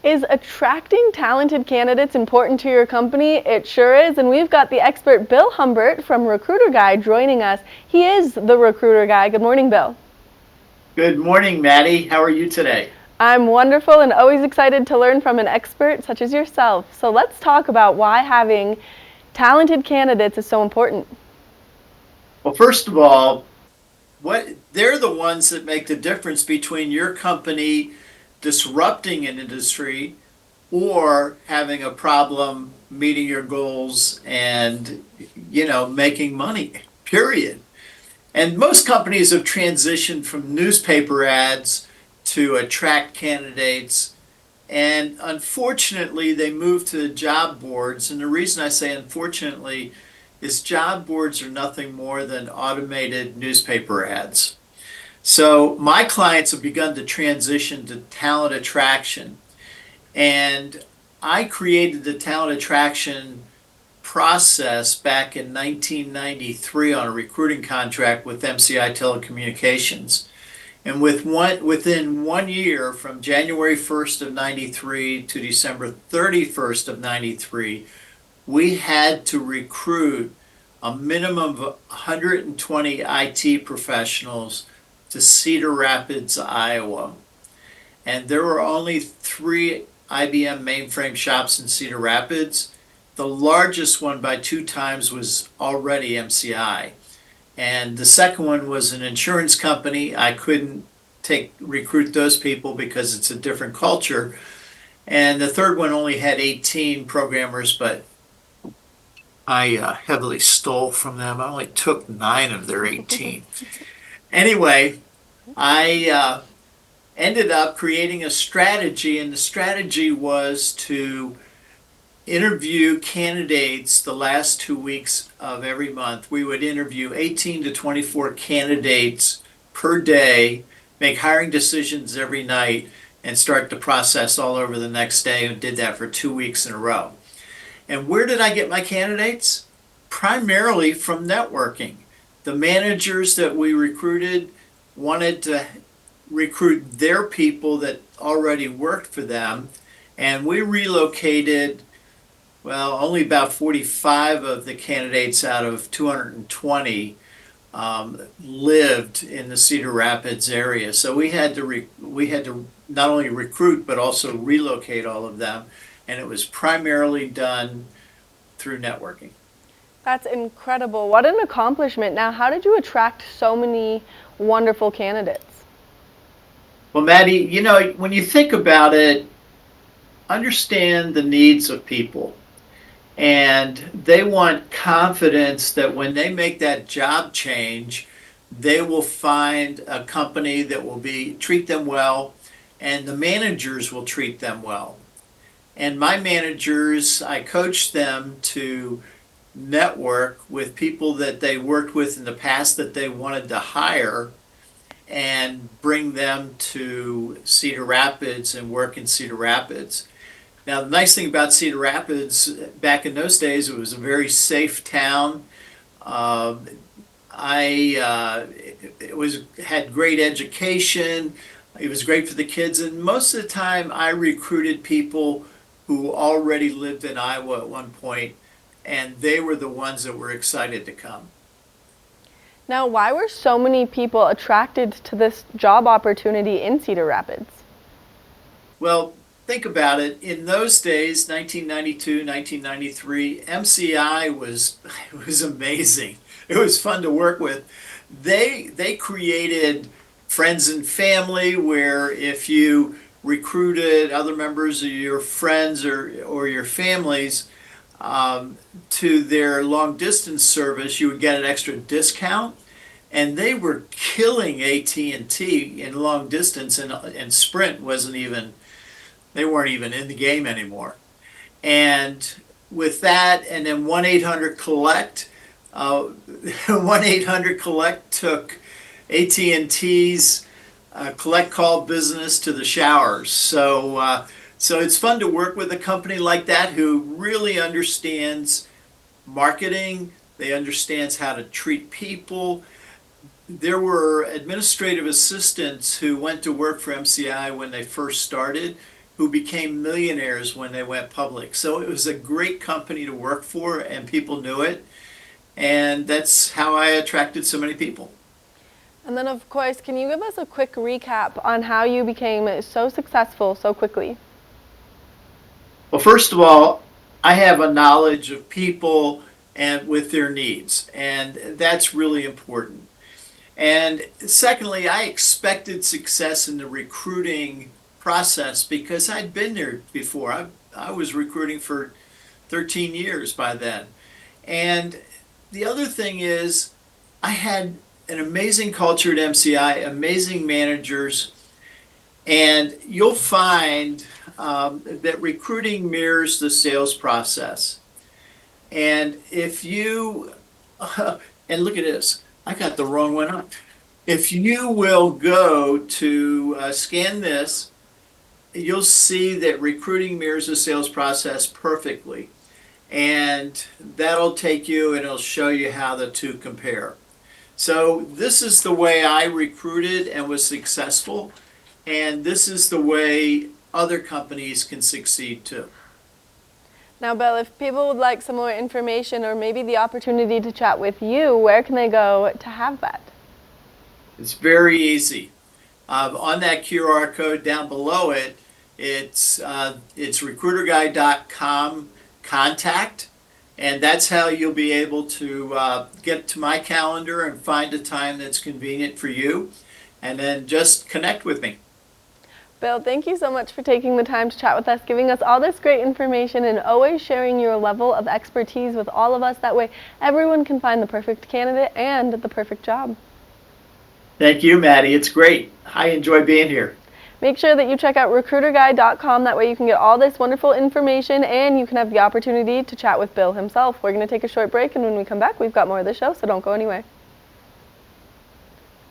Is attracting talented candidates important to your company? It sure is, and we've got the expert Bill Humbert from RecruiterGuy joining us. He is the Recruiter Guy. Good morning, Bill. Good morning, Maddie. How are you today? I'm wonderful and always excited to learn from an expert such as yourself. So let's talk about why having talented candidates is so important. Well, first of all, they're the ones that make the difference between your company disrupting an industry or having a problem meeting your goals and making money. Period. And most companies have transitioned from newspaper ads to attract candidates. And unfortunately, they moved to the job boards. And the reason I say unfortunately is job boards are nothing more than automated newspaper ads. So my clients have begun to transition to talent attraction. And I created the talent attraction process back in 1993 on a recruiting contract with MCI Telecommunications. And within 1 year, from January 1st of 93 to December 31st of 93, we had to recruit a minimum of 120 IT professionals to Cedar Rapids, Iowa. And there were only 3 IBM mainframe shops in Cedar Rapids. The largest one by 2 times was already MCI. And the second one was an insurance company. I couldn't recruit those people because it's a different culture. And the third one only had 18 programmers, but I heavily stole from them. I only took 9 of their 18. Anyway, I ended up creating a strategy, and the strategy was to interview candidates the last 2 weeks of every month. We would interview 18 to 24 candidates per day, make hiring decisions every night, and start the process all over the next day, and did that for 2 weeks in a row. And where did I get my candidates? Primarily from networking. The managers that we recruited wanted to recruit their people that already worked for them, and we relocated. Well, only about 45 of the candidates out of 220 lived in the Cedar Rapids area. So we had to not only recruit but also relocate all of them, and it was primarily done through networking. That's incredible. What an accomplishment. Now, how did you attract so many wonderful candidates? Well, Maddie, when you think about it, understand the needs of people. And they want confidence that when they make that job change, they will find a company that will treat them well, and the managers will treat them well. And my managers, I coach them to network with people that they worked with in the past that they wanted to hire and bring them to Cedar Rapids and work in Cedar Rapids. Now, the nice thing about Cedar Rapids, back in those days, it was a very safe town. Uh, I it was had great education. It was great for the kids, and most of the time, I recruited people who already lived in Iowa at one point, and they were the ones that were excited to come. Now, why were so many people attracted to this job opportunity in Cedar Rapids? Well, think about it. In those days, 1992, 1993, MCI was amazing. It was fun to work with. They created friends and family where if you recruited other members of your friends or your families to their long distance service, you would get an extra discount. And they were killing AT&T in long distance, and Sprint wasn't even they weren't even in the game anymore. And with that, and then 1-800 collect, 1-800 collect took AT&T's collect call business to the showers. So it's fun to work with a company like that who really understands marketing. They understands how to treat people. There were administrative assistants who went to work for MCI when they first started, who became millionaires when they went public. So it was a great company to work for, and people knew it. And that's how I attracted so many people. And then, of course, can you give us a quick recap on how you became so successful so quickly? Well, first of all, I have a knowledge of people and with their needs, and that's really important. And secondly, I expected success in the recruiting process because I'd been there before. I was recruiting for 13 years by then. And the other thing is, I had an amazing culture at MCI, amazing managers, and you'll find that recruiting mirrors the sales process. And if you, and look at this, I got the wrong one up. If you will go to scan this, you'll see that recruiting mirrors the sales process perfectly. And that'll take you and it'll show you how the two compare. So this is the way I recruited and was successful, and this is the way other companies can succeed too. Now, Bill, if people would like some more information or maybe the opportunity to chat with you, where can they go to have that? It's very easy. On that QR code down below it, it's recruiterguy.com contact, and that's how you'll be able to get to my calendar and find a time that's convenient for you, and then just connect with me. Bill, thank you so much for taking the time to chat with us, giving us all this great information, and always sharing your level of expertise with all of us. That way everyone can find the perfect candidate and the perfect job. Thank you, Maddie. It's great. I enjoy being here. Make sure that you check out RecruiterGuy.com. That way you can get all this wonderful information and you can have the opportunity to chat with Bill himself. We're going to take a short break, and when we come back, we've got more of the show, so don't go anywhere.